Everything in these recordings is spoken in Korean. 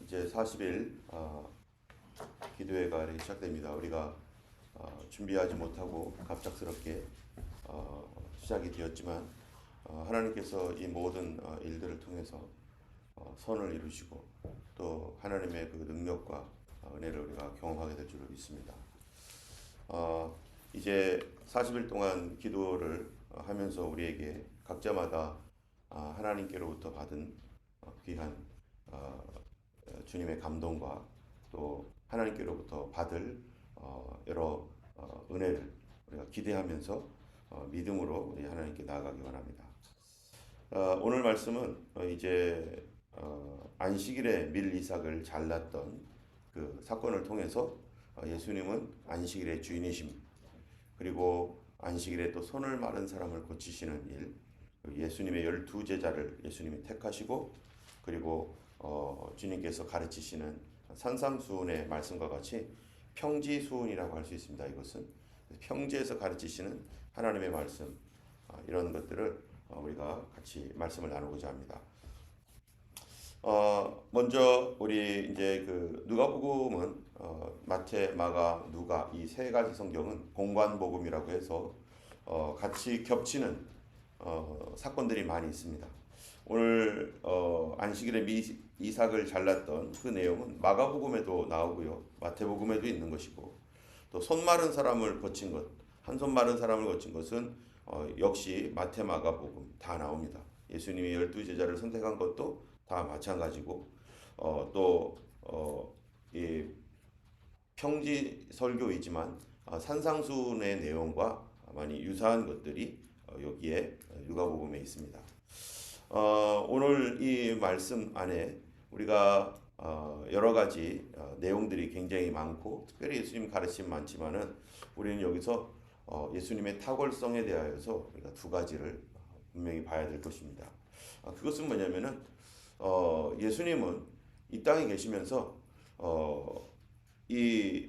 이제 40일 기도회가 시작됩니다. 우리가 준비하지 못하고 갑작스럽게 시작이 되었지만 하나님께서 이 모든 일들을 통해서 선을 이루시고 또 하나님의 그 능력과 은혜를 우리가 경험하게 될 줄을 믿습니다. 이제 40일 동안 기도를 하면서 우리에게 각자마다 하나님께로부터 받은 귀한 주님의 감동과 또 하나님께로부터 받을 여러 은혜를 우리가 기대하면서 믿음으로 우리 하나님께 나아가기 원합니다. 오늘 말씀은 이제 안식일에 밀 이삭을 잘랐던 그 사건을 통해서 예수님은 안식일의 주인이심, 그리고 안식일에 또 손을 마른 사람을 고치시는 일, 예수님의 12제자를 예수님이 택하시고 그리고 주님께서 가르치시는 산상수훈의 말씀과 같이 평지수훈이라고 할 수 있습니다. 이것은 평지에서 가르치시는 하나님의 말씀, 이런 것들을 우리가 같이 말씀을 나누고자 합니다. 먼저 우리 이제 그 누가복음은 마태, 마가, 누가 이 세 가지 성경은 공관복음이라고 해서 같이 겹치는 사건들이 많이 있습니다. 오늘 안식일에 이삭을 잘랐던 그 내용은 마가복음에도 나오고요, 마태복음에도 있는 것이고, 또 손 마른 사람을 고친 것, 한 손 마른 사람을 고친 것은 역시 마태, 마가복음 다 나옵니다. 예수님이 12제자를 선택한 것도 다 마찬가지고, 이 평지 설교이지만 산상수훈의 내용과 많이 유사한 것들이 여기에 누가복음에 있습니다. 오늘 이 말씀 안에 우리가 여러 가지 내용들이 굉장히 많고, 특별히 예수님 가르침 많지만은 우리는 여기서 예수님의 탁월성에 대하여서 우리가 두 가지를 분명히 봐야 될 것입니다. 그것은 뭐냐면은 예수님은 이 땅에 계시면서 이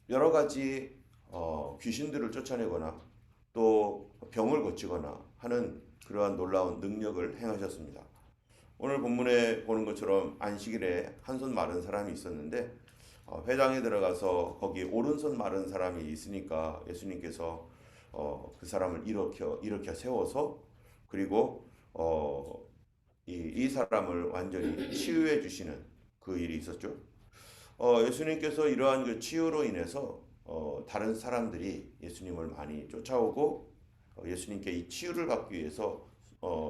여러 가지 귀신들을 쫓아내거나 또 병을 고치거나 하는 그러한 놀라운 능력을 행하셨습니다. 오늘 본문에 보는 것처럼 안식일에 한 손 마른 사람이 있었는데 회당에 들어가서 거기 오른손 마른 사람이 있으니까 예수님께서 그 사람을 일으켜 세워서 그리고 이 사람을 완전히 치유해 주시는 그 일이 있었죠. 예수님께서 이러한 그 치유로 인해서 다른 사람들이 예수님을 많이 쫓아오고 예수님께 이 치유를 받기 위해서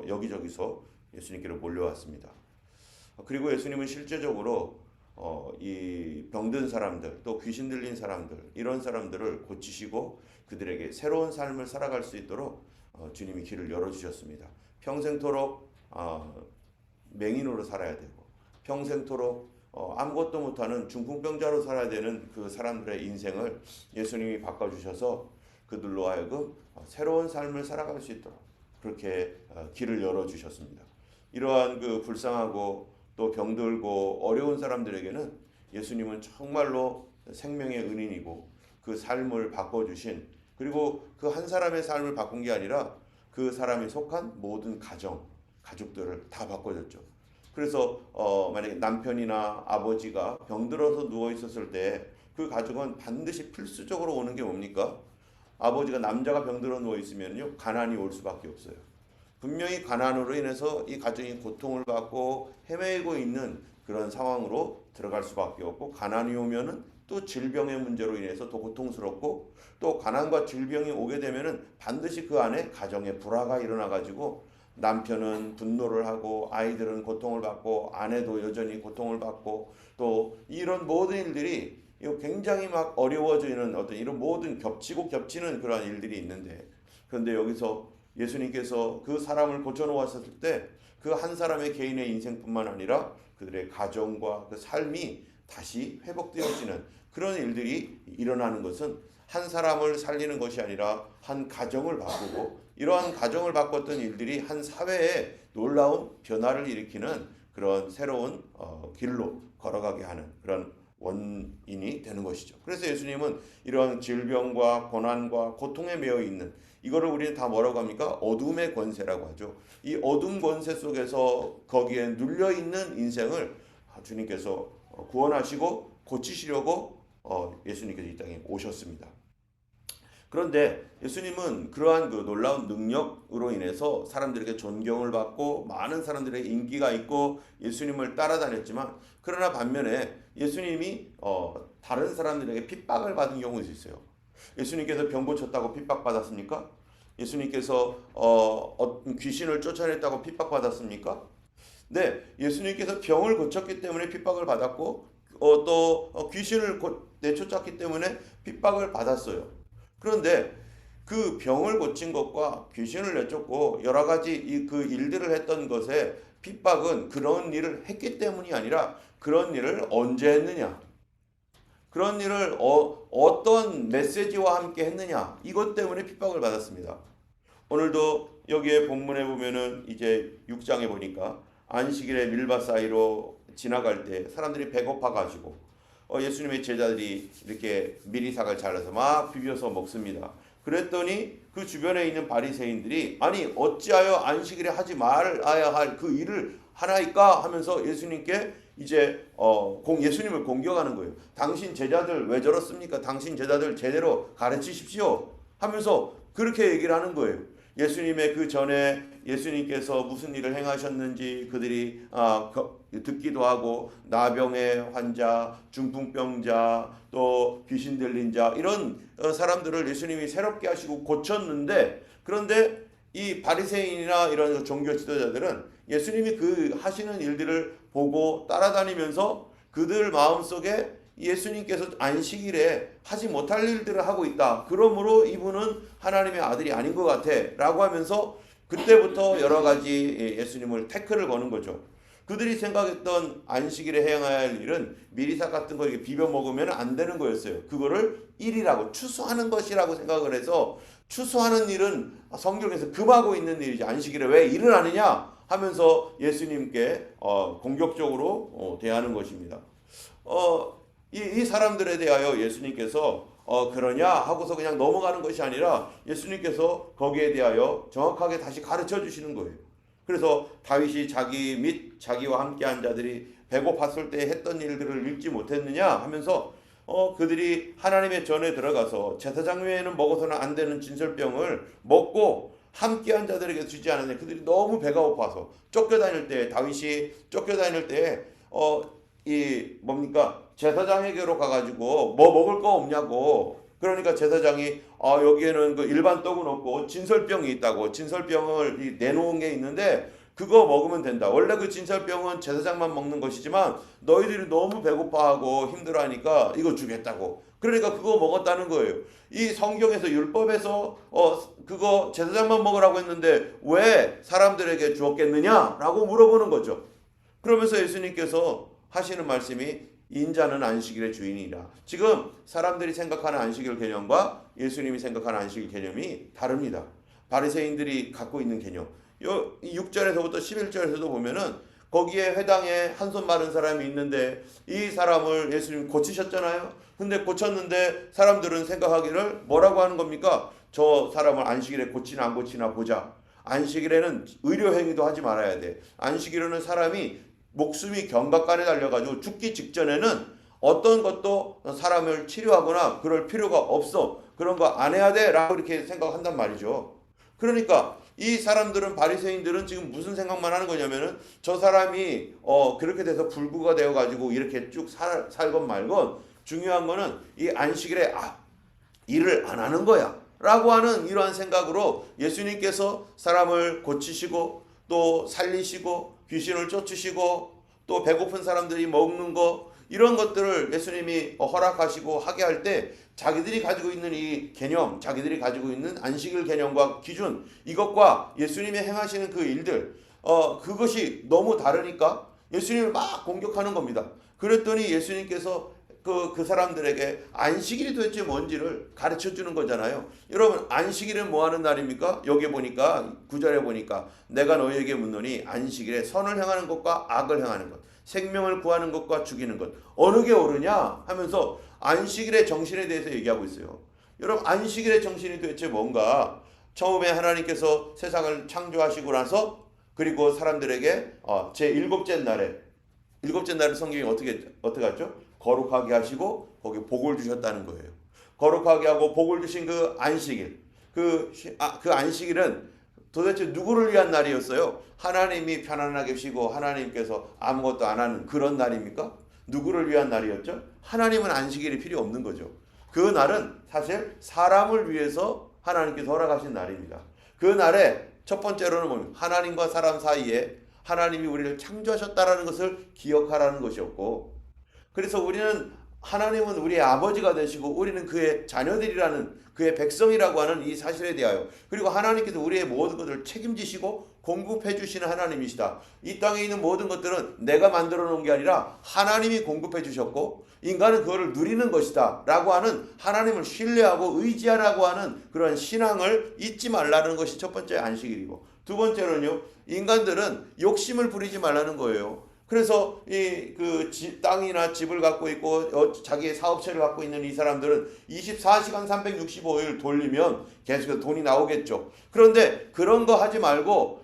여기저기서 예수님께로 몰려왔습니다. 그리고 예수님은 실제적으로 이 병든 사람들, 또 귀신 들린 사람들, 이런 사람들을 고치시고 그들에게 새로운 삶을 살아갈 수 있도록 주님이 길을 열어주셨습니다. 평생토록 맹인으로 살아야 되고, 평생토록 아무것도 못하는 중풍병자로 살아야 되는 그 사람들의 인생을 예수님이 바꿔주셔서 그들로 하여금 새로운 삶을 살아갈 수 있도록 그렇게 길을 열어주셨습니다. 이러한 그 불쌍하고 또 병들고 어려운 사람들에게는 예수님은 정말로 생명의 은인이고 그 삶을 바꿔주신, 그리고 그 한 사람의 삶을 바꾼 게 아니라 그 사람이 속한 모든 가족들을 다 바꿔줬죠. 그래서 만약에 남편이나 아버지가 병들어서 누워 있었을 때 그 가족은 반드시 필수적으로 오는 게 뭡니까? 아버지가 남자가 병들어 누워 있으면요, 가난이 올 수밖에 없어요. 분명히 가난으로 인해서 이 가정이 고통을 받고 헤매고 있는 그런 상황으로 들어갈 수밖에 없고, 가난이 오면은 또 질병의 문제로 인해서 더 고통스럽고, 또 가난과 질병이 오게 되면은 반드시 그 안에 가정의 불화가 일어나 가지고 남편은 분노를 하고 아이들은 고통을 받고 아내도 여전히 고통을 받고, 또 이런 모든 일들이 굉장히 막 어려워지는 어떤 이런 모든 겹치고 겹치는 그런 일들이 있는데, 그런데 여기서 예수님께서 그 사람을 고쳐놓았을 때 그 한 사람의 개인의 인생뿐만 아니라 그들의 가정과 그 삶이 다시 회복되어지는 그런 일들이 일어나는 것은 한 사람을 살리는 것이 아니라 한 가정을 바꾸고, 이러한 가정을 바꿨던 일들이 한 사회에 놀라운 변화를 일으키는 그런 새로운 길로 걸어가게 하는 그런 원인이 되는 것이죠. 그래서 예수님은 이러한 질병과 고난과 고통에 매여 있는, 이거를 우리는 다 뭐라고 합니까? 어둠의 권세라고 하죠. 이 어둠 권세 속에서 거기에 눌려 있는 인생을 주님께서 구원하시고 고치시려고 예수님께서 이 땅에 오셨습니다. 그런데 예수님은 그러한 그 놀라운 능력으로 인해서 사람들에게 존경을 받고 많은 사람들에게 인기가 있고 예수님을 따라다녔지만, 그러나 반면에 예수님이 다른 사람들에게 핍박을 받은 경우도 있어요. 예수님께서 병 고쳤다고 핍박받았습니까? 예수님께서 귀신을 쫓아냈다고 핍박받았습니까? 네, 예수님께서 병을 고쳤기 때문에 핍박을 받았고 또 귀신을 내쫓았기 때문에 핍박을 받았어요. 그런데 그 병을 고친 것과 귀신을 내쫓고 여러 가지 그 일들을 했던 것에 핍박은 그런 일을 했기 때문이 아니라 그런 일을 언제 했느냐, 그런 일을 어떤 메시지와 함께 했느냐, 이것 때문에 핍박을 받았습니다. 오늘도 여기에 본문에 보면은 이제 6장에 보니까 안식일에 밀밭 사이로 지나갈 때 사람들이 배고파 가지고 예수님의 제자들이 이렇게 미리삭을 잘라서 막 비벼서 먹습니다. 그랬더니 그 주변에 있는 바리새인들이 아니 어찌하여 안식일에 하지 말아야 할 그 일을 하나이까 하면서 예수님께 이제 예수님을 공격하는 거예요. 당신 제자들 왜 저렇습니까? 당신 제자들 제대로 가르치십시오 하면서 그렇게 얘기를 하는 거예요. 예수님의 그 전에 예수님께서 무슨 일을 행하셨는지 그들이 듣기도 하고, 나병의 환자, 중풍병자, 또 귀신 들린 자, 이런 사람들을 예수님이 새롭게 하시고 고쳤는데, 그런데 이 바리새인이나 이런 종교 지도자들은 예수님이 그 하시는 일들을 보고 따라다니면서 그들 마음속에 예수님께서 안식일에 하지 못할 일들을 하고 있다, 그러므로 이분은 하나님의 아들이 아닌 것 같아 라고 하면서 그때부터 여러 가지 예수님을 태클을 거는 거죠. 그들이 생각했던 안식일에 행해야 할 일은 미리삭 같은 거 이렇게 비벼 먹으면 안 되는 거였어요. 그거를 일이라고, 추수하는 것이라고 생각을 해서, 추수하는 일은 성경에서 금하고 있는 일이지 안식일에 왜 일을 하느냐 하면서 예수님께 공격적으로 대하는 것입니다. 이 사람들에 대하여 예수님께서 그러냐 하고서 그냥 넘어가는 것이 아니라 예수님께서 거기에 대하여 정확하게 다시 가르쳐 주시는 거예요. 그래서 다윗이 자기 및 자기와 함께한 자들이 배고팠을 때 했던 일들을 읽지 못했느냐 하면서 그들이 하나님의 전에 들어가서 제사장 외에는 먹어서는 안 되는 진설병을 먹고 함께한 자들에게 주지 않았냐. 그들이 너무 배가 고파서 쫓겨다닐 때, 다윗이 쫓겨다닐 때 제사장에게로 가가지고 뭐 먹을 거 없냐고. 그러니까 제사장이 여기에는 그 일반 떡은 없고 진설병이 있다고, 진설병을 내놓은 게 있는데 그거 먹으면 된다. 원래 그 진설병은 제사장만 먹는 것이지만 너희들이 너무 배고파하고 힘들어하니까 이거 주겠다고. 그러니까 그거 먹었다는 거예요. 이 성경에서 율법에서 그거 제사장만 먹으라고 했는데 왜 사람들에게 주었겠느냐라고 물어보는 거죠. 그러면서 예수님께서 하시는 말씀이 인자는 안식일의 주인이라. 지금 사람들이 생각하는 안식일 개념과 예수님이 생각하는 안식일 개념이 다릅니다. 바리새인들이 갖고 있는 개념. 6절에서부터 11절에서도 보면은 거기에 회당에 한 손 마른 사람이 있는데 이 사람을 예수님이 고치셨잖아요. 근데 고쳤는데 사람들은 생각하기를 뭐라고 하는 겁니까? 저 사람을 안식일에 고치나 안 고치나 보자. 안식일에는 의료행위도 하지 말아야 돼. 안식일에는 사람이 목숨이 경각간에 달려가지고 죽기 직전에는 어떤 것도 사람을 치료하거나 그럴 필요가 없어. 그런 거 안 해야 돼 라고 이렇게 생각한단 말이죠. 그러니까 이 사람들은, 바리새인들은 지금 무슨 생각만 하는 거냐면은 저 사람이 그렇게 돼서 불구가 되어가지고 이렇게 쭉 살건 말건, 중요한 거는 이 안식일에 일을 안 하는 거야 라고 하는 이러한 생각으로 예수님께서 사람을 고치시고 또 살리시고 귀신을 쫓으시고 또 배고픈 사람들이 먹는 거, 이런 것들을 예수님이 허락하시고 하게 할 때 자기들이 가지고 있는 이 개념, 자기들이 가지고 있는 안식일 개념과 기준, 이것과 예수님이 행하시는 그 일들, 그것이 너무 다르니까 예수님을 막 공격하는 겁니다. 그랬더니 예수님께서 그 사람들에게 안식일이 도대체 뭔지를 가르쳐 주는 거잖아요. 여러분, 안식일은 뭐 하는 날입니까? 여기 보니까 9절에 보니까 내가 너희에게 묻노니 안식일에 선을 행하는 것과 악을 행하는 것, 생명을 구하는 것과 죽이는 것, 어느 게 옳으냐 하면서 안식일의 정신에 대해서 얘기하고 있어요. 여러분, 안식일의 정신이 도대체 뭔가? 처음에 하나님께서 세상을 창조하시고 나서 그리고 사람들에게 제 일곱째 날에 일곱째 날을 성경이 어떻게 하죠? 거룩하게 하시고 거기 복을 주셨다는 거예요. 거룩하게 하고 복을 주신 그 안식일, 그 안식일은 도대체 누구를 위한 날이었어요? 하나님이 편안하게 쉬고 하나님께서 아무것도 안 하는 그런 날입니까? 누구를 위한 날이었죠? 하나님은 안식일이 필요 없는 거죠. 그 날은 사실 사람을 위해서 하나님께서 허락하신 날입니다. 그 날에 첫 번째로는 뭡니까? 하나님과 사람 사이에 하나님이 우리를 창조하셨다라는 것을 기억하라는 것이었고, 그래서 하나님은 우리의 아버지가 되시고 우리는 그의 자녀들이라는, 그의 백성이라고 하는 이 사실에 대하여, 그리고 하나님께서 우리의 모든 것을 책임지시고 공급해 주시는 하나님이시다. 이 땅에 있는 모든 것들은 내가 만들어 놓은 게 아니라 하나님이 공급해 주셨고 인간은 그거를 누리는 것이다 라고 하는, 하나님을 신뢰하고 의지하라고 하는 그런 신앙을 잊지 말라는 것이 첫 번째 안식일이고, 두 번째로는요, 인간들은 욕심을 부리지 말라는 거예요. 그래서 땅이나 집을 갖고 있고 자기의 사업체를 갖고 있는 이 사람들은 24시간 365일 돌리면 계속해서 돈이 나오겠죠. 그런데 그런 거 하지 말고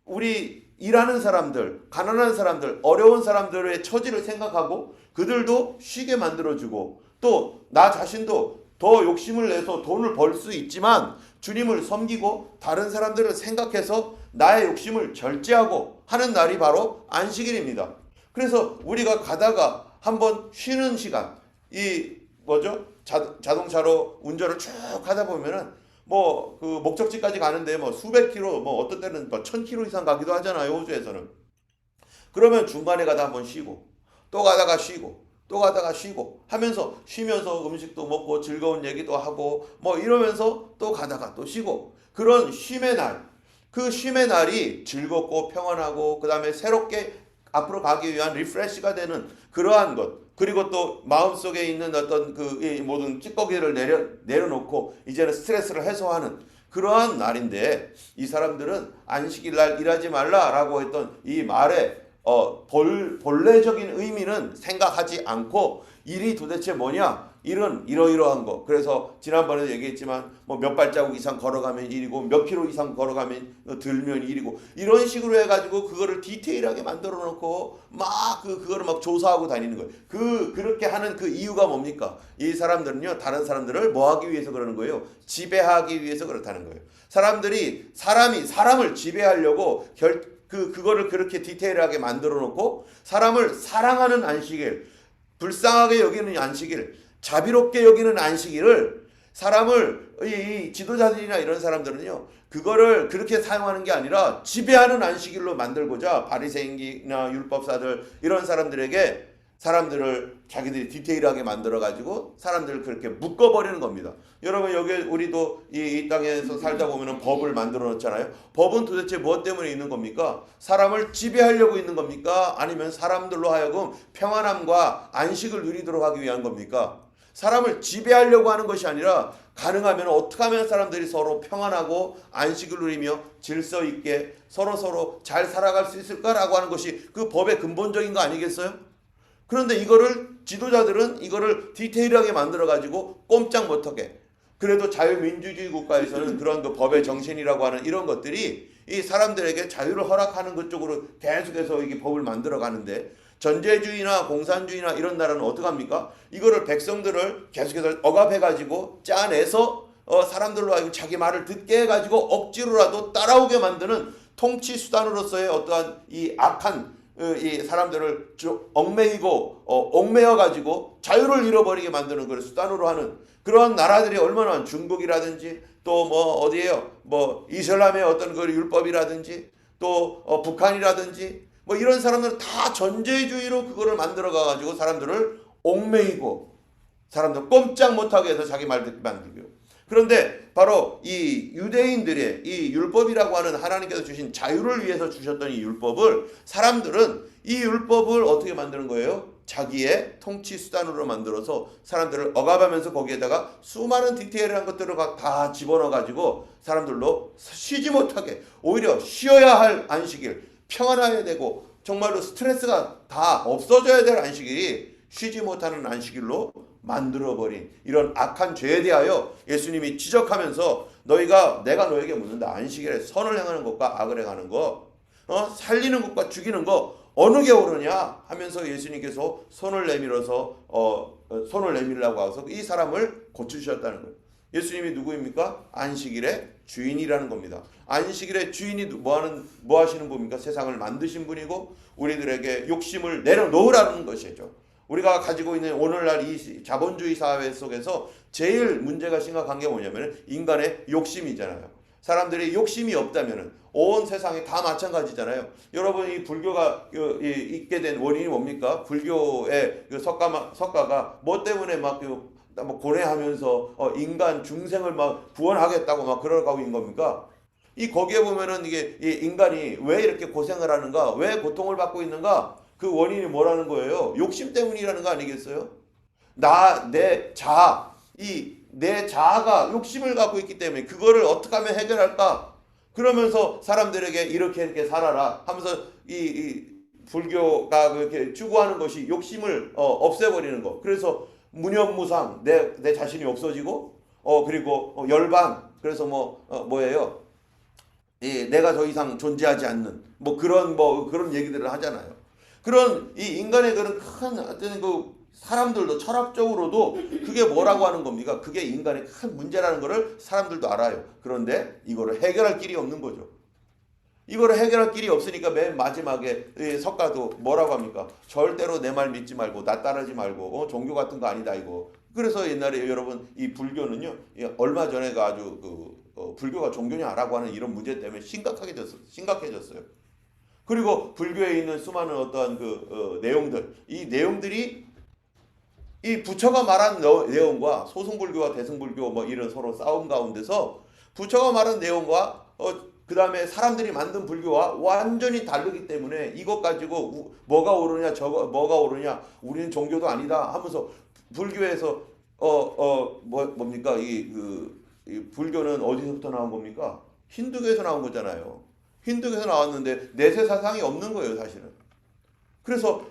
우리 일하는 사람들, 가난한 사람들, 어려운 사람들의 처지를 생각하고 그들도 쉬게 만들어주고, 또 나 자신도 더 욕심을 내서 돈을 벌 수 있지만 주님을 섬기고 다른 사람들을 생각해서 나의 욕심을 절제하고 하는 날이 바로 안식일입니다. 그래서 우리가 가다가 한번 쉬는 시간, 자동차로 운전을 쭉 하다 보면은 그 목적지까지 가는데 수백 킬로, 어떤 때는 1000킬로 이상 가기도 하잖아요, 호주에서는. 그러면 중간에 가다 한번 쉬고 또 가다가 쉬고 또 가다가 쉬고 하면서, 쉬면서 음식도 먹고 즐거운 얘기도 하고 이러면서 또 가다가 또 쉬고, 그런 쉼의 날, 그 쉼의 날이 즐겁고 평안하고 그 다음에 새롭게 앞으로 가기 위한 리프레시가 되는 그러한 것, 그리고 또 마음속에 있는 어떤 이 모든 찌꺼기를 내려놓고 이제는 스트레스를 해소하는 그러한 날인데, 이 사람들은 안식일 날 일하지 말라라고 했던 이 말에 본래적인 의미는 생각하지 않고, 일이 도대체 뭐냐? 일은 이러이러한 거. 그래서 지난번에도 얘기했지만 몇 발자국 이상 걸어가면 일이고 몇 킬로 이상 걸어가면 들면 일이고, 이런 식으로 해가지고 그거를 디테일하게 만들어 놓고 그거를 조사하고 다니는 거예요. 그렇게 하는 그 이유가 뭡니까? 이 사람들은요, 다른 사람들을 뭐 하기 위해서 그러는 거예요? 지배하기 위해서 그렇다는 거예요. 사람이 사람을 지배하려고 그거를 그렇게 디테일하게 만들어 놓고, 사람을 사랑하는 안식일, 불쌍하게 여기는 안식일, 자비롭게 여기는 안식일을, 사람을 이 지도자들이나 이런 사람들은요, 그거를 그렇게 사용하는 게 아니라 지배하는 안식일로 만들고자 바리새인이나 율법사들 이런 사람들을 자기들이 디테일하게 만들어 가지고 사람들을 그렇게 묶어버리는 겁니다. 여러분, 여기 우리도 이 땅에서 살다 보면은 법을 만들어 놓잖아요. 법은 도대체 무엇 때문에 있는 겁니까? 사람을 지배하려고 있는 겁니까? 아니면 사람들로 하여금 평안함과 안식을 누리도록 하기 위한 겁니까? 사람을 지배하려고 하는 것이 아니라, 가능하면 어떻게 하면 사람들이 서로 평안하고 안식을 누리며 질서 있게 서로 잘 살아갈 수 있을까라고 하는 것이 그 법의 근본적인 거 아니겠어요? 그런데 지도자들은 이거를 디테일하게 만들어 가지고 꼼짝 못하게, 그래도 자유민주주의 국가에서는 그런 그 법의 정신이라고 하는 이런 것들이 이 사람들에게 자유를 허락하는 것 쪽으로 계속해서 이게 법을 만들어 가는데, 전제주의나 공산주의나 이런 나라는 어떻게 합니까? 이거를 백성들을 계속해서 억압해 가지고 짜내서 사람들로 하여금 자기 말을 듣게 해 가지고 억지로라도 따라오게 만드는 통치 수단으로서의 어떠한 이 악한 이 사람들을 얽매여 가지고 자유를 잃어버리게 만드는 그런 수단으로 하는 그러한 나라들이 얼마나, 중국이라든지 또 어디에요? 이슬람의 어떤 그 율법이라든지 또 북한이라든지 이런 사람들은 다 전제주의로 그거를 만들어 가지고 사람들을 얽매이고 사람들 꼼짝 못하게 해서 자기 말 듣게 만들고요. 그런데 바로 이 유대인들의 이 율법이라고 하는 하나님께서 주신 자유를 위해서 주셨던 이 율법을, 사람들은 이 율법을 어떻게 만드는 거예요? 자기의 통치 수단으로 만들어서 사람들을 억압하면서 거기에다가 수많은 디테일한 것들을 다 집어넣어 가지고 사람들로 쉬지 못하게, 오히려 쉬어야 할 안식일, 평안해야 되고 정말로 스트레스가 다 없어져야 될 안식일이 쉬지 못하는 안식일로 만들어버린 이런 악한 죄에 대하여 예수님이 지적하면서, 내가 너에게 묻는다. 안식일에 선을 행하는 것과 악을 행하는 것, 살리는 것과 죽이는 것 어느 게 옳으냐 하면서 예수님께서 손을 내밀라고 하셔서 이 사람을 고치셨다는 거예요. 예수님이 누구입니까? 안식일의 주인이라는 겁니다. 안식일의 주인이 뭐 하시는 분입니까? 세상을 만드신 분이고 우리들에게 욕심을 내려놓으라는 것이죠. 우리가 가지고 있는 오늘날 이 자본주의 사회 속에서 제일 문제가 심각한 게 뭐냐면 인간의 욕심이잖아요. 사람들이 욕심이 없다면 온 세상에 다 마찬가지잖아요. 여러분 이 불교가 있게 된 원인이 뭡니까? 불교의 석가가 뭐 때문에 막 고뇌하면서 인간 중생을 막 구원하겠다고 막 그러고 있는 겁니까? 거기에 보면은 이게 이 인간이 왜 이렇게 고생을 하는가, 왜 고통을 받고 있는가, 그 원인이 뭐라는 거예요? 욕심 때문이라는 거 아니겠어요? 내 자아가 욕심을 갖고 있기 때문에 그거를 어떻게 하면 해결할까? 그러면서 사람들에게 이렇게 살아라 하면서 이 불교가 그렇게 추구하는 것이 욕심을 없애버리는 거. 그래서 무념무상 내 자신이 없어지고 그리고 열반 그래서 뭐예요? 내가 더 이상 존재하지 않는 그런 얘기들을 하잖아요. 그런 이 인간의 그런 큰 어떤 그 사람들도 철학적으로도 그게 뭐라고 하는 겁니까? 그게 인간의 큰 문제라는 것을 사람들도 알아요. 그런데 이거를 해결할 길이 없는 거죠. 이거를 해결할 길이 없으니까 맨 마지막에 석가도 뭐라고 합니까? 절대로 내 말 믿지 말고 나 따르지 말고 종교 같은 거 아니다 이거. 그래서 옛날에 여러분 이 불교는요 얼마 전에가 아주 불교가 종교냐라고 하는 이런 문제 때문에 심각해졌어요. 그리고 불교에 있는 수많은 어떠한 내용들, 이 내용들이 이 부처가 말한 내용과 소승불교와 대승불교 이런 서로 싸움 가운데서 부처가 말한 내용과 그 다음에 사람들이 만든 불교와 완전히 다르기 때문에 이것 가지고 뭐가 옳으냐 뭐가 옳으냐 우리는 종교도 아니다 하면서 불교에서 뭡니까 이 불교는 어디서부터 나온 겁니까? 힌두교에서 나온 거잖아요. 힌두교에서 나왔는데 내세 사상이 없는 거예요, 사실은. 그래서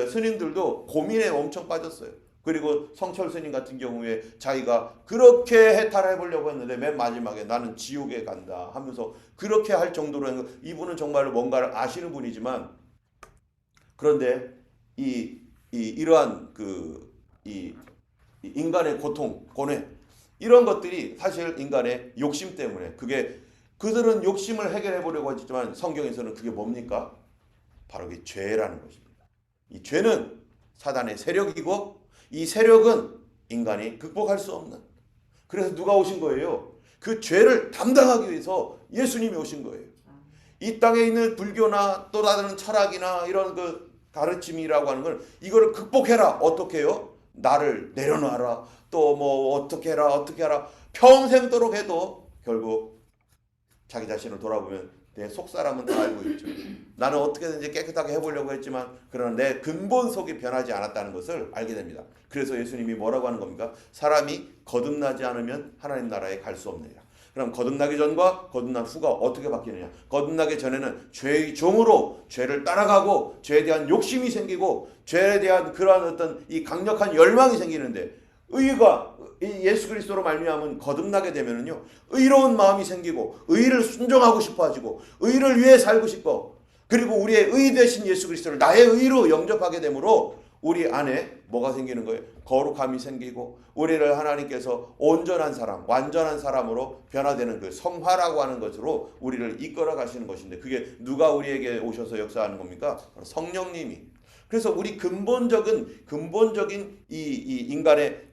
스님들도 고민에 엄청 빠졌어요. 그리고 성철 스님 같은 경우에 자기가 그렇게 해탈해 보려고 했는데 맨 마지막에 나는 지옥에 간다 하면서 그렇게 할 정도로 이분은 정말 뭔가를 아시는 분이지만 그런데 이러한 이 인간의 고통, 고뇌 이런 것들이 사실 인간의 욕심 때문에 그들은 욕심을 해결해 보려고 하지만 성경에서는 그게 뭡니까? 바로 이 죄라는 것입니다. 이 죄는 사단의 세력이고 이 세력은 인간이 극복할 수 없는. 그래서 누가 오신 거예요? 그 죄를 담당하기 위해서 예수님이 오신 거예요. 이 땅에 있는 불교나 또 다른 철학이나 이런 가르침이라고 하는 건 이거를 극복해라. 어떻게 해요? 나를 내려놔라. 또 어떻게 해라. 평생도록 해도 결국 자기 자신을 돌아보면 내 속사람은 다 알고 있죠. 나는 어떻게든지 깨끗하게 해보려고 했지만 그러나 내 근본 속이 변하지 않았다는 것을 알게 됩니다. 그래서 예수님이 뭐라고 하는 겁니까? 사람이 거듭나지 않으면 하나님 나라에 갈 수 없느니라. 그럼 거듭나기 전과 거듭난 후가 어떻게 바뀌느냐? 거듭나기 전에는 죄의 종으로 죄를 따라가고 죄에 대한 욕심이 생기고 죄에 대한 그러한 어떤 이 강력한 열망이 생기는데 의가 예수 그리스도로 말미암은 거듭나게 되면은요 의로운 마음이 생기고 의를 순종하고 싶어지고 의를 위해 살고 싶어 그리고 우리의 의 되신 예수 그리스도를 나의 의로 영접하게 되므로 우리 안에 뭐가 생기는 거예요? 거룩함이 생기고 우리를 하나님께서 온전한 사람, 완전한 사람으로 변화되는 그 성화라고 하는 것으로 우리를 이끌어 가시는 것인데 그게 누가 우리에게 오셔서 역사하는 겁니까? 바로 성령님이. 그래서 우리 근본적인 이 인간의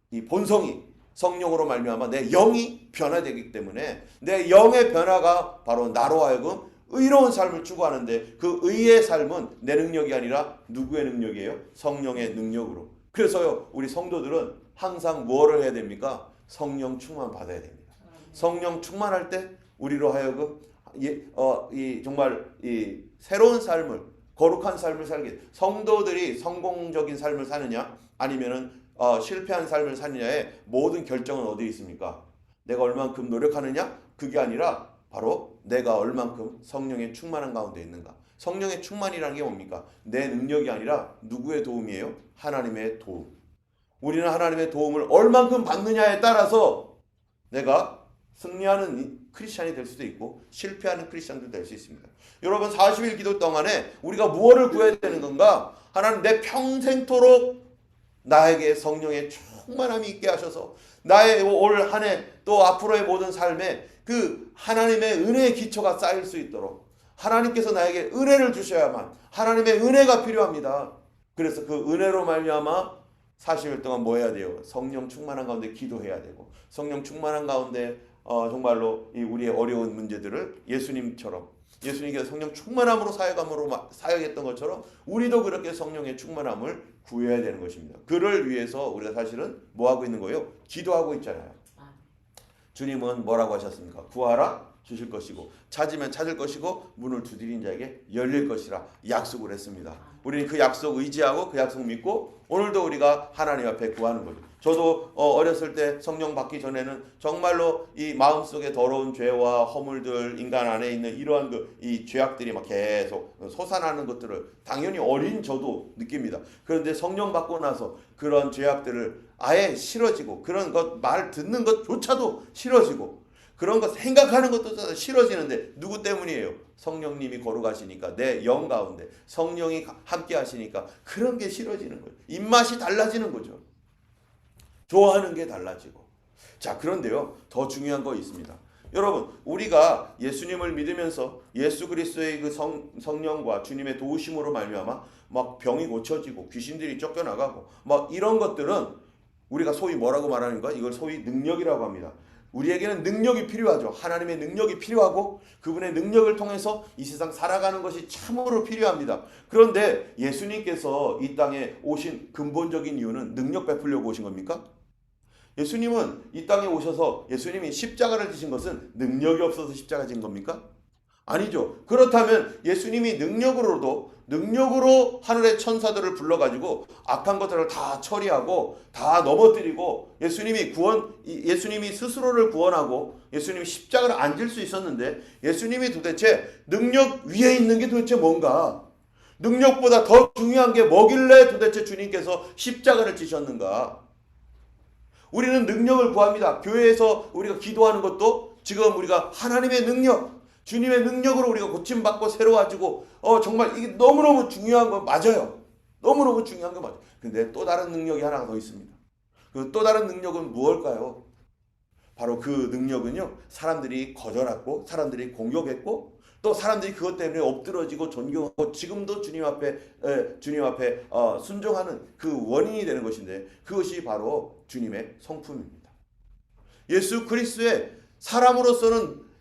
이 본성이 성령으로 말미암아 내 영이 변화되기 때문에 내 영의 변화가 바로 나로 하여금 의로운 삶을 추구하는데 그 의의 삶은 내 능력이 아니라 누구의 능력이에요? 성령의 능력으로. 그래서요 우리 성도들은 항상 뭐를 해야 됩니까? 성령 충만 받아야 됩니다. 성령 충만할 때 우리로 하여금 정말 이 새로운 삶을 거룩한 삶을 살게 성도들이 성공적인 삶을 사느냐 아니면은 실패한 삶을 사느냐의 모든 결정은 어디에 있습니까? 내가 얼만큼 노력하느냐? 그게 아니라 바로 내가 얼만큼 성령의 충만한 가운데 있는가. 성령의 충만이라는 게 뭡니까? 내 능력이 아니라 누구의 도움이에요? 하나님의 도움. 우리는 하나님의 도움을 얼만큼 받느냐에 따라서 내가 승리하는 크리스찬이 될 수도 있고 실패하는 크리스찬도 될 수 있습니다. 여러분 40일 기도 동안에 우리가 무엇을 구해야 되는 건가? 하나님 내 평생토록 나에게 성령의 충만함이 있게 하셔서 나의 올 한 해 또 앞으로의 모든 삶에 그 하나님의 은혜의 기초가 쌓일 수 있도록 하나님께서 나에게 은혜를 주셔야만 하나님의 은혜가 필요합니다. 그래서 그 은혜로 말미암아 40일 동안 뭐 해야 돼요? 성령 충만한 가운데 기도해야 되고 성령 충만한 가운데 정말로 이 우리의 어려운 문제들을 예수님처럼 예수님께서 성령 충만함으로 사역했던 것처럼 우리도 그렇게 성령의 충만함을 구해야 되는 것입니다. 그를 위해서 우리가 사실은 뭐 하고 있는 거예요? 기도하고 있잖아요. 주님은 뭐라고 하셨습니까? 구하라 주실 것이고 찾으면 찾을 것이고 문을 두드린 자에게 열릴 것이라 약속을 했습니다. 우리는 그 약속 의지하고 그 약속 믿고 오늘도 우리가 하나님 앞에 구하는 거죠. 저도 어렸을 때 성령 받기 전에는 정말로 이 마음속에 더러운 죄와 허물들 인간 안에 있는 이러한 이 죄악들이 막 계속 솟아나는 것들을 당연히 어린 저도 느낍니다. 그런데 성령 받고 나서 그런 죄악들을 아예 싫어지고 그런 것 말 듣는 것조차도 싫어지고 그런 거 생각하는 것도 싫어지는데 누구 때문이에요? 성령님이 걸어가시니까 내 영 가운데 성령이 함께 하시니까 그런 게 싫어지는 거예요. 입맛이 달라지는 거죠. 좋아하는 게 달라지고. 자, 그런데요. 더 중요한 거 있습니다. 여러분, 우리가 예수님을 믿으면서 예수 그리스도의 그 성령과 주님의 도우심으로 말미암아 막 병이 고쳐지고 귀신들이 쫓겨나가고 막 이런 것들은 우리가 소위 뭐라고 말하는 거야? 이걸 소위 능력이라고 합니다. 우리에게는 능력이 필요하죠. 하나님의 능력이 필요하고 그분의 능력을 통해서 이 세상 살아가는 것이 참으로 필요합니다. 그런데 예수님께서 이 땅에 오신 근본적인 이유는 능력 베풀려고 오신 겁니까? 예수님은 이 땅에 오셔서 예수님이 십자가를 지신 것은 능력이 없어서 십자가 진 겁니까? 아니죠. 그렇다면 예수님이 능력으로 하늘의 천사들을 불러가지고 악한 것들을 다 처리하고 다 넘어뜨리고 예수님이 스스로를 구원하고 예수님이 십자가를 안 질 수 있었는데 예수님이 도대체 능력 위에 있는 게 도대체 뭔가? 능력보다 더 중요한 게 뭐길래 도대체 주님께서 십자가를 지셨는가? 우리는 능력을 구합니다. 교회에서 우리가 기도하는 것도 지금 우리가 하나님의 능력, 주님의 능력으로 우리가 고침받고 새로워지고 정말 이게 너무너무 중요한 거 맞아요. 너무너무 중요한 거 맞아요. 근데 또 다른 능력이 하나 더 있습니다. 그 또 다른 능력은 무엇일까요? 바로 그 능력은요. 사람들이 거절했고 사람들이 공격했고 또 사람들이 그것 때문에 엎드러지고 존경하고 지금도 주님 앞에 순종하는 그 원인이 되는 것인데 그것이 바로 주님의 성품입니다. 예수 그리스도의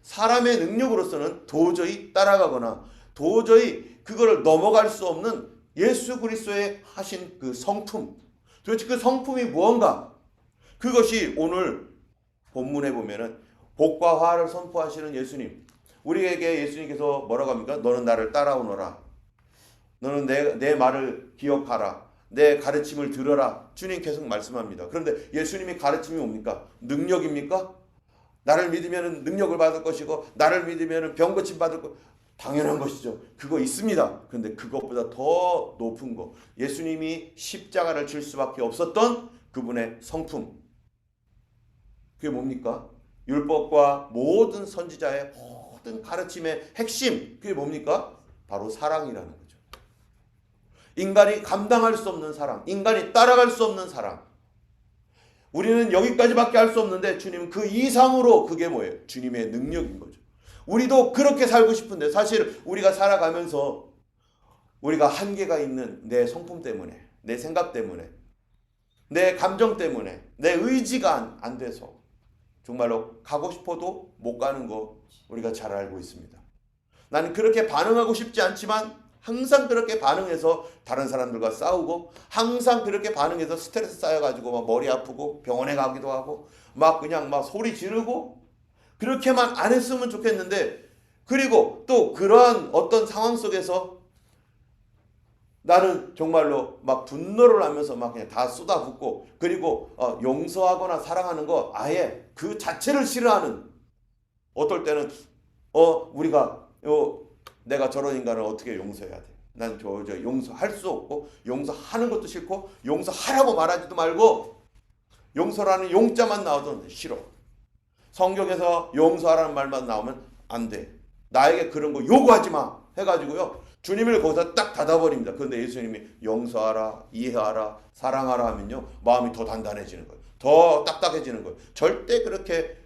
사람의 능력으로서는 도저히 따라가거나 도저히 그거를 넘어갈 수 없는 예수 그리스도의 하신 그 성품, 도대체 그 성품이 무언가? 그것이 오늘 본문에 보면은 복과 화를 선포하시는 예수님, 우리에게 예수님께서 뭐라고 합니까? 너는 나를 따라오너라. 너는 내 말을 기억하라. 내 가르침을 들어라. 주님 계속 말씀합니다. 그런데 예수님의 가르침이 뭡니까? 능력입니까? 나를 믿으면 능력을 받을 것이고 나를 믿으면 병 고침 받을 것 당연한 것이죠. 그거 있습니다. 그런데 그것보다 더 높은 거 예수님이 십자가를 질 수밖에 없었던 그분의 성품 그게 뭡니까? 율법과 모든 선지자의 모든 가르침의 핵심 그게 뭡니까? 바로 사랑이라는 거죠. 인간이 감당할 수 없는 사랑, 인간이 따라갈 수 없는 사랑. 우리는 여기까지밖에 할 수 없는데 주님은 그 이상으로 그게 뭐예요? 주님의 능력인 거죠. 우리도 그렇게 살고 싶은데 사실 우리가 살아가면서 우리가 한계가 있는 내 성품 때문에 내 생각 때문에 내 감정 때문에 내 의지가 안 돼서 정말로 가고 싶어도 못 가는 거 우리가 잘 알고 있습니다. 나는 그렇게 반응하고 싶지 않지만 항상 그렇게 반응해서 다른 사람들과 싸우고 항상 그렇게 반응해서 스트레스 쌓여가지고 막 머리 아프고 병원에 가기도 하고 막 그냥 막 소리 지르고 그렇게만 안 했으면 좋겠는데 그리고 또 그러한 어떤 상황 속에서 나는 정말로 막 분노를 하면서 막 그냥 다 쏟아붓고 그리고 용서하거나 사랑하는 거 아예 그 자체를 싫어하는 어떨 때는 우리가 내가 저런 인간을 어떻게 용서해야 돼? 난 저 용서할 수 없고 용서하는 것도 싫고 용서하라고 말하지도 말고 용서라는 용자만 나와도 싫어. 성경에서 용서하라는 말만 나오면 안 돼. 나에게 그런 거 요구하지 마 해가지고요. 주님을 거기서 딱 닫아버립니다. 그런데 예수님이 용서하라, 이해하라, 사랑하라 하면요. 마음이 더 단단해지는 거예요. 더 딱딱해지는 거예요. 절대 그렇게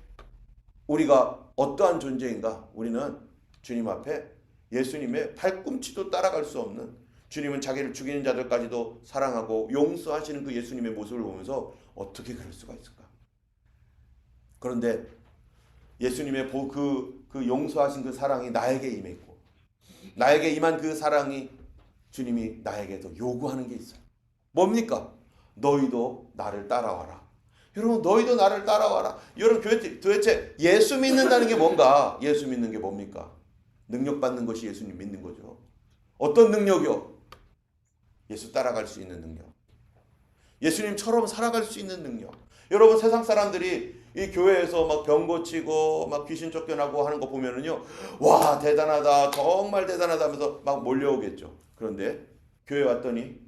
우리가 어떠한 존재인가? 우리는 주님 앞에 예수님의 발꿈치도 따라갈 수 없는, 주님은 자기를 죽이는 자들까지도 사랑하고 용서하시는 그 예수님의 모습을 보면서 어떻게 그럴 수가 있을까? 그런데 예수님의 그 용서하신 그 사랑이 나에게 임했고, 나에게 임한 그 사랑이 주님이 나에게도 요구하는 게 있어요. 뭡니까? 너희도 나를 따라와라. 여러분, 너희도 나를 따라와라. 여러분, 도대체 예수 믿는다는 게 뭔가? 예수 믿는 게 뭡니까? 능력 받는 것이 예수님 믿는 거죠. 어떤 능력이요? 예수 따라갈 수 있는 능력. 예수님처럼 살아갈 수 있는 능력. 여러분, 세상 사람들이 이 교회에서 막 병 고치고 막 귀신 쫓겨나고 하는 거 보면은요, 와, 대단하다, 정말 대단하다 하면서 막 몰려오겠죠. 그런데 교회 왔더니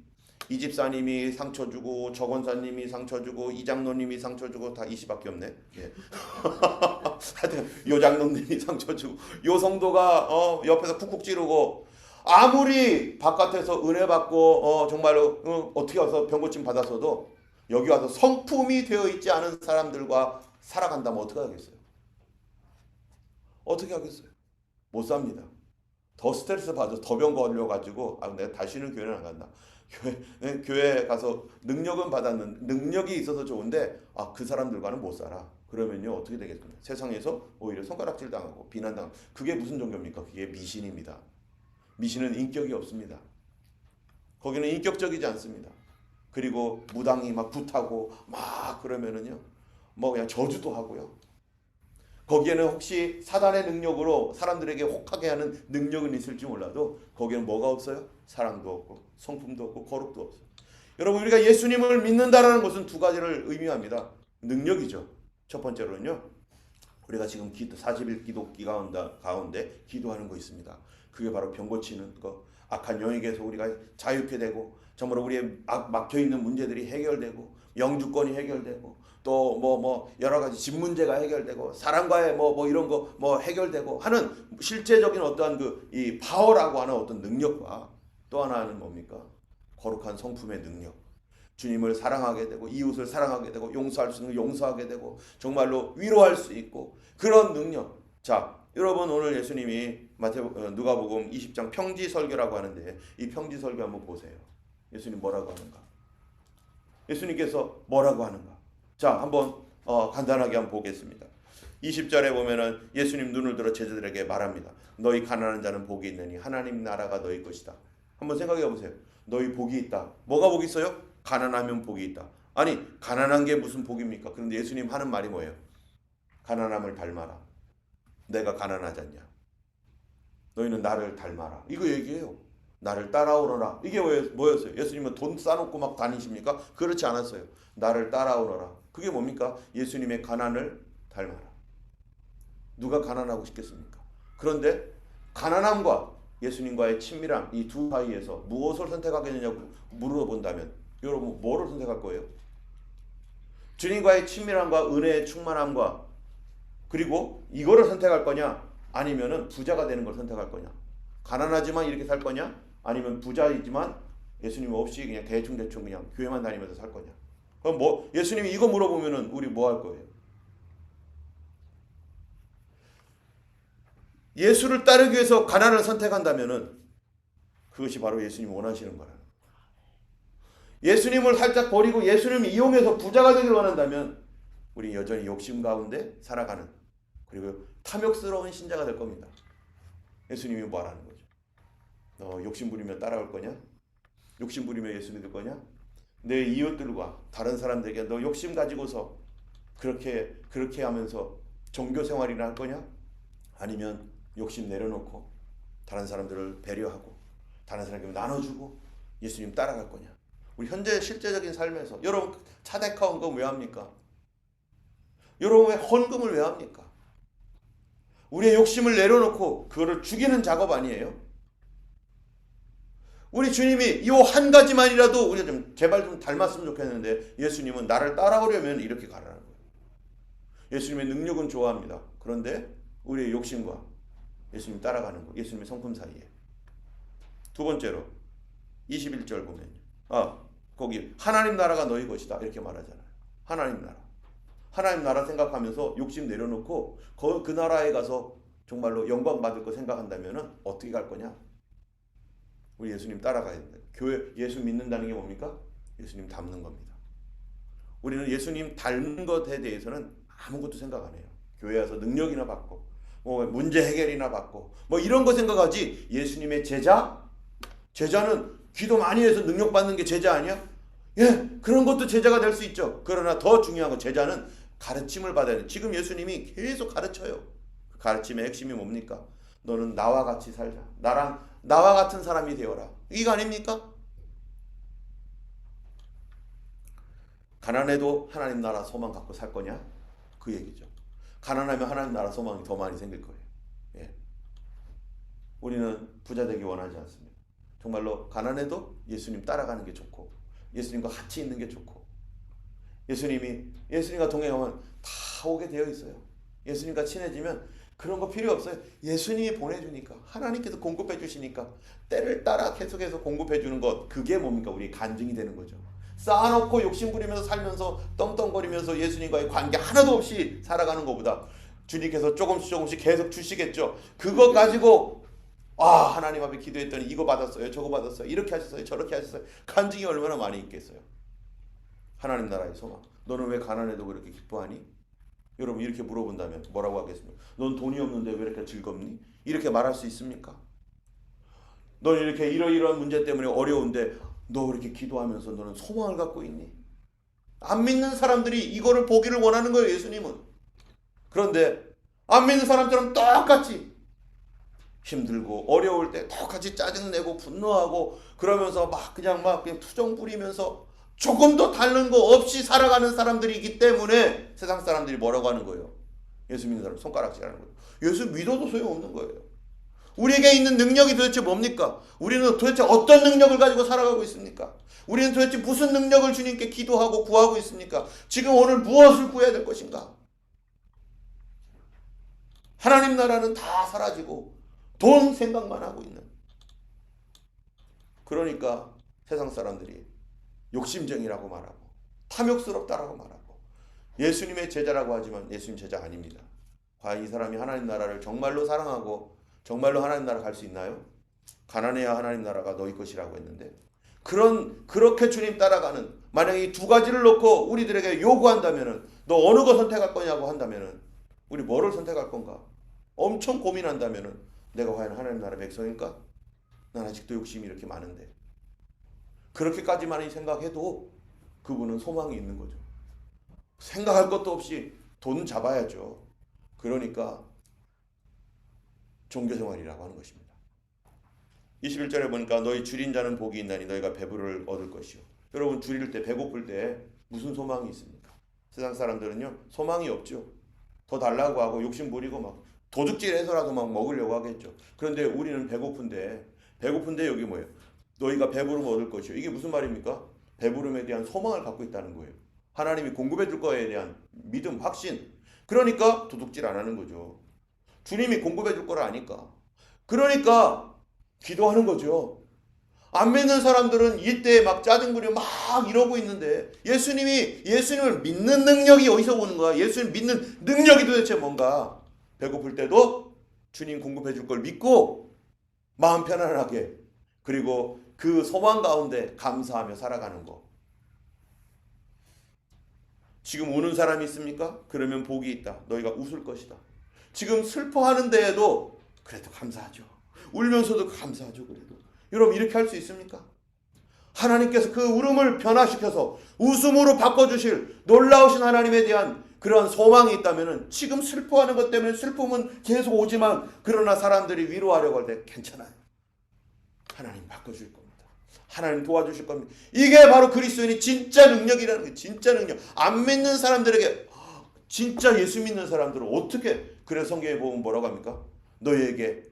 이 집사님이 상처 주고, 저 권사님이 상처 주고, 이 장로님이 상처 주고, 다 이씨밖에 없네. 예. 하여튼 요 장로님이 상처 주고, 요 성도가 옆에서 쿡쿡 찌르고, 아무리 바깥에서 은혜 받고 정말로 어떻게 와서 병고침 받았어도 여기 와서 성품이 되어 있지 않은 사람들과 살아간다면 어떻게 하겠어요? 어떻게 하겠어요? 못 삽니다. 더 스트레스 받아서 더 병 걸려가지고 내가 다시는 교회는 안 간다. 교회 가서 능력은 받았는, 능력이 있어서 좋은데 그 사람들과는 못 살아. 그러면요 어떻게 되겠습니까? 세상에서 오히려 손가락질 당하고 비난당하고. 그게 무슨 종교입니까? 그게 미신입니다. 미신은 인격이 없습니다. 거기는 인격적이지 않습니다. 그리고 무당이 막 굿하고 막 그러면은요 뭐 그냥 저주도 하고요. 거기에는 혹시 사단의 능력으로 사람들에게 혹하게 하는 능력은 있을지 몰라도 거기에는 뭐가 없어요? 사랑도 없고 성품도 없고 거룩도 없어요. 여러분, 우리가 예수님을 믿는다라는 것은 두 가지를 의미합니다. 능력이죠. 첫 번째로는요, 우리가 지금 40일 기도 가운데 기도하는 거 있습니다. 그게 바로 병 고치는 거, 악한 영에게서 우리가 자유케 되고, 정말로 우리의 막혀있는 문제들이 해결되고, 영주권이 해결되고, 또 여러 가지 집 문제가 해결되고, 사람과의 이런 거 해결되고 하는 실제적인 어떠한 이 파워라고 하는 어떤 능력과, 또 하나는 뭡니까? 거룩한 성품의 능력. 주님을 사랑하게 되고, 이웃을 사랑하게 되고, 용서할 수 있는 걸 용서하게 되고, 정말로 위로할 수 있고, 그런 능력. 자, 여러분, 오늘 예수님이 누가복음 20장 평지설교라고 하는데, 이 평지설교 한번 보세요. 예수님 뭐라고 하는가? 예수님께서 뭐라고 하는가? 자, 한번 간단하게 한번 보겠습니다. 20절에 보면은 예수님 눈을 들어 제자들에게 말합니다. 너희 가난한 자는 복이 있느니 하나님 나라가 너희 것이다. 한번 생각해 보세요. 너희 복이 있다. 뭐가 복이 있어요? 가난하면 복이 있다. 아니, 가난한 게 무슨 복입니까? 그런데 예수님 하는 말이 뭐예요? 가난함을 닮아라. 내가 가난하지 않냐? 너희는 나를 닮아라. 이거 얘기해요. 나를 따라오너라. 이게 뭐였어요? 예수님은 돈 싸놓고 막 다니십니까? 그렇지 않았어요. 나를 따라오너라. 그게 뭡니까? 예수님의 가난을 닮아라. 누가 가난하고 싶겠습니까? 그런데 가난함과 예수님과의 친밀함, 이 두 사이에서 무엇을 선택하겠느냐고 물어본다면 여러분 뭐를 선택할 거예요? 주님과의 친밀함과 은혜의 충만함과, 그리고 이거를 선택할 거냐? 아니면은 부자가 되는 걸 선택할 거냐? 가난하지만 이렇게 살 거냐? 아니면 부자이지만 예수님 없이 그냥 대충 그냥 교회만 다니면서 살 거냐? 그럼 예수님이 이거 물어보면은 우리 뭐 할 거예요? 예수를 따르기 위해서 가난을 선택한다면은 그것이 바로 예수님이 원하시는 거라는 거예요. 예수님을 살짝 버리고 예수님을 이용해서 부자가 되기를 원한다면 우리 여전히 욕심 가운데 살아가는, 그리고 탐욕스러운 신자가 될 겁니다. 예수님이 뭐라는 거죠? 너 욕심 부리면 따라올 거냐? 욕심 부리면 예수 믿을 거냐? 내 이웃들과 다른 사람들에게 너 욕심 가지고서 그렇게 하면서 종교 생활이나 할 거냐? 아니면 욕심 내려놓고 다른 사람들을 배려하고 다른 사람에게 나눠주고 예수님 따라갈 거냐? 우리 현재 실제적인 삶에서 여러분 차데카 헌금 왜 합니까? 여러분 왜 헌금을 왜 합니까? 우리의 욕심을 내려놓고 그거를 죽이는 작업 아니에요? 우리 주님이 이 한 가지만이라도 우리가 제발 좀 닮았으면 좋겠는데 예수님은 나를 따라오려면 이렇게 가라는 거예요. 예수님의 능력은 좋아합니다. 그런데 우리의 욕심과 예수님 따라가는 것, 예수님의 성품 사이에. 두 번째로 21절 보면요. 거기 하나님 나라가 너희 것이다 이렇게 말하잖아요. 하나님 나라. 하나님 나라 생각하면서 욕심 내려놓고 그 나라에 가서 정말로 영광 받을 거 생각한다면 어떻게 갈 거냐? 우리 예수님 따라가야 된다. 교회 예수 믿는다는 게 뭡니까? 예수님 닮는 겁니다. 우리는 예수님 닮는 것에 대해서는 아무것도 생각 안 해요. 교회 와서 능력이나 받고 뭐 문제 해결이나 받고 뭐 이런 거 생각하지. 예수님의 제자는 기도 많이 해서 능력 받는 게 제자 아니야? 예, 그런 것도 제자가 될 수 있죠. 그러나 더 중요한 건 제자는 가르침을 받아야 돼. 지금 예수님이 계속 가르쳐요. 그 가르침의 핵심이 뭡니까? 너는 나와 같이 살자. 나와 같은 사람이 되어라. 이거 아닙니까? 가난해도 하나님 나라 소망 갖고 살 거냐? 그 얘기죠. 가난하면 하나님 나라 소망이 더 많이 생길 거예요. 예. 우리는 부자 되기 원하지 않습니다. 정말로 가난해도 예수님 따라가는 게 좋고 예수님과 같이 있는 게 좋고 예수님과 동행하면 다 오게 되어 있어요. 예수님과 친해지면 그런 거 필요 없어요. 예수님이 보내주니까 하나님께서 공급해 주시니까 때를 따라 계속해서 공급해 주는 것, 그게 뭡니까? 우리 간증이 되는 거죠. 쌓아놓고 욕심부리면서 살면서 떵떵거리면서 예수님과의 관계 하나도 없이 살아가는 것보다 주님께서 조금씩 계속 주시겠죠. 그거 가지고 하나님 앞에 기도했더니 이거 받았어요, 저거 받았어요, 이렇게 하셨어요, 저렇게 하셨어요. 간증이 얼마나 많이 있겠어요. 하나님 나라의 소망. 너는 왜 가난해도 그렇게 기뻐하니? 여러분 이렇게 물어본다면 뭐라고 하겠습니까? 넌 돈이 없는데 왜 이렇게 즐겁니? 이렇게 말할 수 있습니까? 넌 이렇게 이러이러한 문제 때문에 어려운데 너 그렇게 기도하면서 너는 소망을 갖고 있니? 안 믿는 사람들이 이거를 보기를 원하는 거예요. 예수님은. 그런데 안 믿는 사람처럼 똑같이 힘들고 어려울 때 똑같이 짜증내고 분노하고 그러면서 그냥 투정 부리면서 조금도 다른 거 없이 살아가는 사람들이기 때문에 세상 사람들이 뭐라고 하는 거예요? 예수 믿는 사람 손가락질하는 거예요. 예수 믿어도 소용없는 거예요. 우리에게 있는 능력이 도대체 뭡니까? 우리는 도대체 어떤 능력을 가지고 살아가고 있습니까? 우리는 도대체 무슨 능력을 주님께 기도하고 구하고 있습니까? 지금 오늘 무엇을 구해야 될 것인가? 하나님 나라는 다 사라지고 돈 생각만 하고 있는. 그러니까 세상 사람들이 욕심쟁이라고 말하고 탐욕스럽다라고 말하고 예수님의 제자라고 하지만 예수님 제자 아닙니다. 과연 이 사람이 하나님 나라를 정말로 사랑하고 정말로 하나님 나라 갈 수 있나요? 가난해야 하나님 나라가 너희 것이라고 했는데 그렇게 주님 따라가는, 만약에 이 두 가지를 놓고 우리들에게 요구한다면은 너 어느 거 선택할 거냐고 한다면은 우리 뭐를 선택할 건가? 엄청 고민한다면은 내가 과연 하나님 나라 백성일까? 난 아직도 욕심이 이렇게 많은데. 그렇게까지만 생각해도 그분은 소망이 있는 거죠. 생각할 것도 없이 돈 잡아야죠. 그러니까 종교생활이라고 하는 것입니다. 21절에 보니까 너희 줄인 자는 복이 있나니 너희가 배부를 얻을 것이요. 여러분 줄일 때 배고플 때 무슨 소망이 있습니까? 세상 사람들은요 소망이 없죠. 더 달라고 하고 욕심 부리고 도둑질해서라도 먹으려고 하겠죠. 그런데 우리는 배고픈데 여기 뭐예요? 너희가 배부름 얻을 것이요. 이게 무슨 말입니까? 배부름에 대한 소망을 갖고 있다는 거예요. 하나님이 공급해 줄 거에 대한 믿음, 확신. 그러니까 도둑질 안 하는 거죠. 주님이 공급해 줄 거라 아니까. 그러니까 기도하는 거죠. 안 믿는 사람들은 이때 짜증 부리고 이러고 있는데 예수님을 믿는 능력이 어디서 오는 거야? 예수님 믿는 능력이 도대체 뭔가? 배고플 때도 주님 공급해 줄 걸 믿고 마음 편안하게, 그리고 그 소망 가운데 감사하며 살아가는 거. 지금 우는 사람이 있습니까? 그러면 복이 있다. 너희가 웃을 것이다. 지금 슬퍼하는 데에도 그래도 감사하죠. 울면서도 감사하죠. 그래도 여러분 이렇게 할 수 있습니까? 하나님께서 그 울음을 변화시켜서 웃음으로 바꿔주실 놀라우신 하나님에 대한 그러한 소망이 있다면 지금 슬퍼하는 것 때문에 슬픔은 계속 오지만 그러나 사람들이 위로하려고 할 때 괜찮아요. 하나님 바꿔줄 겁니다. 하나님 도와주실 겁니다. 이게 바로 그리스도인이 진짜 능력이라는 거예요. 진짜 능력. 안 믿는 사람들에게, 진짜 예수 믿는 사람들은 어떻게, 그래서 성경에 보면 뭐라고 합니까? 너희에게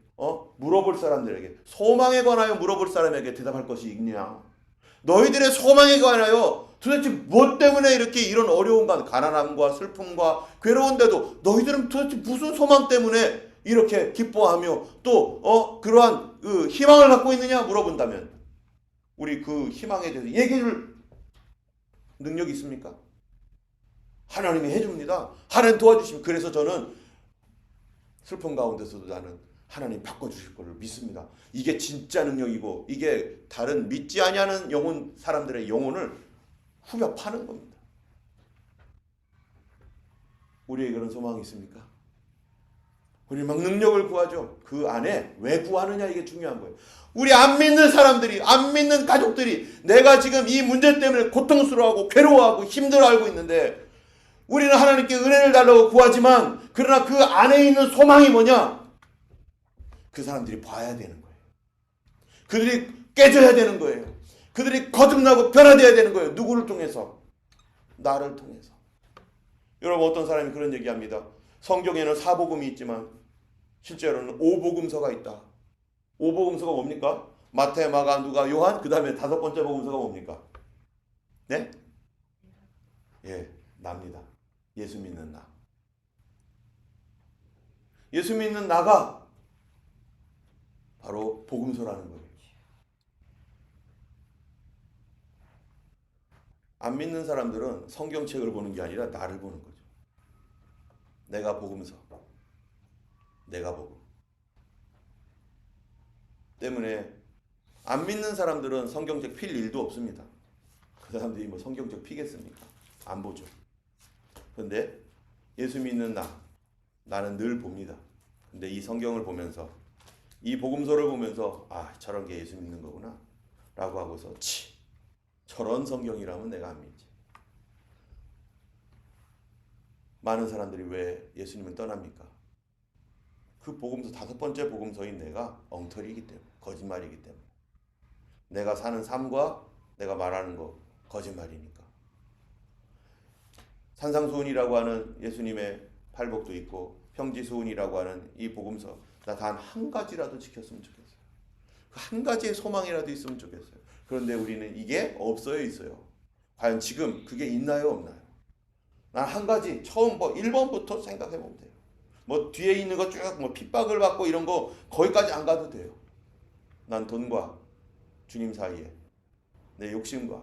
물어볼 사람들에게, 소망에 관하여 물어볼 사람에게 대답할 것이 있냐? 너희들의 소망에 관하여 도대체 무엇 때문에 이렇게 이런 어려움과 가난함과 슬픔과 괴로운데도 너희들은 도대체 무슨 소망 때문에 이렇게 기뻐하며 또 그러한 그 희망을 갖고 있느냐 물어본다면 우리 그 희망에 대해서 얘기해줄 능력이 있습니까? 하나님이 해줍니다. 하나님 도와주시면. 그래서 저는 슬픔 가운데서도 나는 하나님 바꿔주실 것을 믿습니다. 이게 진짜 능력이고 이게 다른 믿지 아니하는 영혼 사람들의 영혼을 후벼 파는 겁니다. 우리에게 그런 소망이 있습니까? 우리 막 능력을 구하죠. 그 안에 왜 구하느냐 이게 중요한 거예요. 우리 안 믿는 사람들이, 안 믿는 가족들이 내가 지금 이 문제 때문에 고통스러워하고 괴로워하고 힘들어하고 있는데 우리는 하나님께 은혜를 달라고 구하지만 그러나 그 안에 있는 소망이 뭐냐? 그 사람들이 봐야 되는 거예요. 그들이 깨져야 되는 거예요. 그들이 거듭나고 변화되어야 되는 거예요. 누구를 통해서? 나를 통해서. 여러분 어떤 사람이 그런 얘기합니다. 성경에는 사복음이 있지만 실제로는 오복음서가 있다. 오복음서가 뭡니까? 마태, 마가, 누가, 요한, 그 다음에 5번째 복음서가 뭡니까? 네? 예, 나입니다. 예수 믿는 나. 예수 믿는 나가 바로 복음서라는 거예요. 안 믿는 사람들은 성경책을 보는 게 아니라 나를 보는 거죠. 내가 복음서. 내가 복음. 때문에 안 믿는 사람들은 성경책 필 일도 없습니다. 그 사람들이 뭐 성경책 피겠습니까? 안 보죠. 그런데 예수 믿는 나는 늘 봅니다. 근데 이 성경을 보면서 이 복음서를 보면서 아 저런 게 예수 믿는 거구나 라고 하고서 저런 성경이라면 내가 안 믿지. 많은 사람들이 왜 예수님을 떠납니까? 그 복음서 5번째 복음서인 내가 엉터리이기 때문에 거짓말이기 때문에 내가 사는 삶과 내가 말하는 거 거짓말이니까. 산상수훈이라고 하는 예수님의 팔복도 있고 평지수훈이라고 하는 이 복음서 나 단 한 가지라도 지켰으면 좋겠어요. 그 한 가지의 소망이라도 있으면 좋겠어요. 그런데 우리는 이게 없어요, 있어요? 과연 지금 그게 있나요, 없나요? 난 한 가지 처음 1번부터 생각해 보면 돼요. 뭐 뒤에 있는 거 쭉 뭐 핍박을 받고 이런 거 거기까지 안 가도 돼요. 난 돈과 주님 사이에 내 욕심과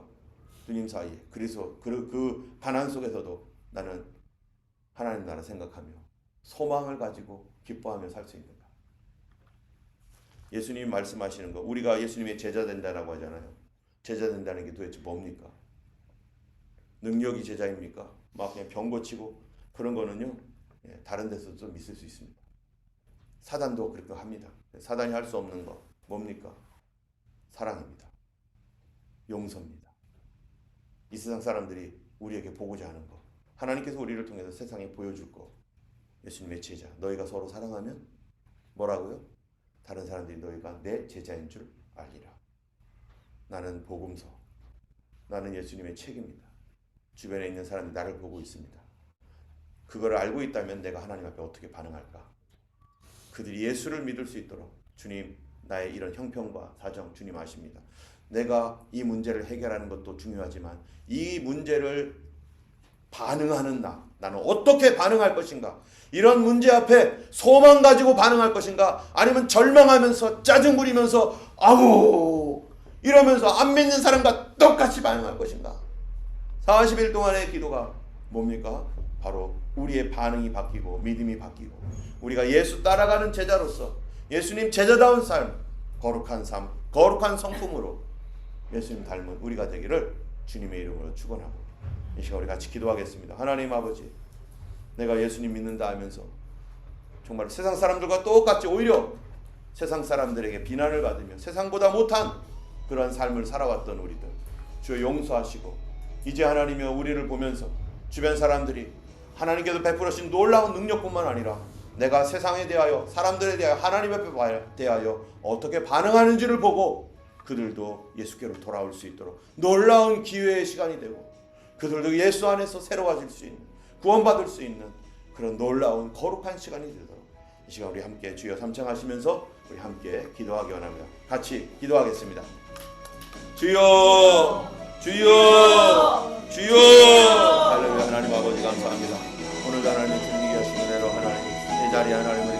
주님 사이에 그래서 그 가난 속에서도 나는 하나님 나라 생각하며 소망을 가지고 기뻐하며 살 수 있는가. 예수님 말씀하시는 거 우리가 예수님의 제자 된다라고 하잖아요. 제자 된다는 게 도대체 뭡니까? 능력이 제자입니까? 막 그냥 병 고치고 그런 거는요. 다른 데서도 좀 있을 수 있습니다. 사단도 그렇게 합니다. 사단이 할 수 없는 거 뭡니까? 사랑입니다. 용서입니다. 이 세상 사람들이 우리에게 보고자 하는 거 하나님께서 우리를 통해서 세상에 보여줄 거 예수님의 제자 너희가 서로 사랑하면 뭐라고요? 다른 사람들이 너희가 내 제자인 줄 알리라. 나는 복음서 나는 예수님의 책입니다. 주변에 있는 사람이 나를 보고 있습니다. 그걸 알고 있다면 내가 하나님 앞에 어떻게 반응할까? 그들이 예수를 믿을 수 있도록 주님 나의 이런 형편과 사정 주님 아십니다. 내가 이 문제를 해결하는 것도 중요하지만 이 문제를 반응하는 나는 어떻게 반응할 것인가? 이런 문제 앞에 소망 가지고 반응할 것인가? 아니면 절망하면서 짜증 부리면서 아우 이러면서 안 믿는 사람과 똑같이 반응할 것인가? 40일 동안의 기도가 뭡니까? 바로 우리의 반응이 바뀌고 믿음이 바뀌고 우리가 예수 따라가는 제자로서 예수님 제자다운 삶, 거룩한 삶, 거룩한 성품으로 예수님 닮은 우리가 되기를 주님의 이름으로 축원하고 이 시간 우리 같이 기도하겠습니다. 하나님 아버지 내가 예수님 믿는다 하면서 정말 세상 사람들과 똑같이 오히려 세상 사람들에게 비난을 받으며 세상보다 못한 그런 삶을 살아왔던 우리들 주여 용서하시고 이제 하나님이여 우리를 보면서 주변 사람들이 하나님께서 베풀으신 놀라운 능력뿐만 아니라 내가 세상에 대하여 사람들에 대하여 하나님 앞에 대하여 어떻게 반응하는지를 보고 그들도 예수께로 돌아올 수 있도록 놀라운 기회의 시간이 되고 그들도 예수 안에서 새로워질 수 있는 구원받을 수 있는 그런 놀라운 거룩한 시간이 되도록 이 시간 우리 함께 주여 삼창하시면서 우리 함께 기도하기 원합니다. 같이 기도하겠습니다. 주여 주여 주여. 할렐루야. 하나님 아버지 감사합니다. 오늘도 하나님의 주님이 하신 은혜로 하나님 이 자리에 하나님을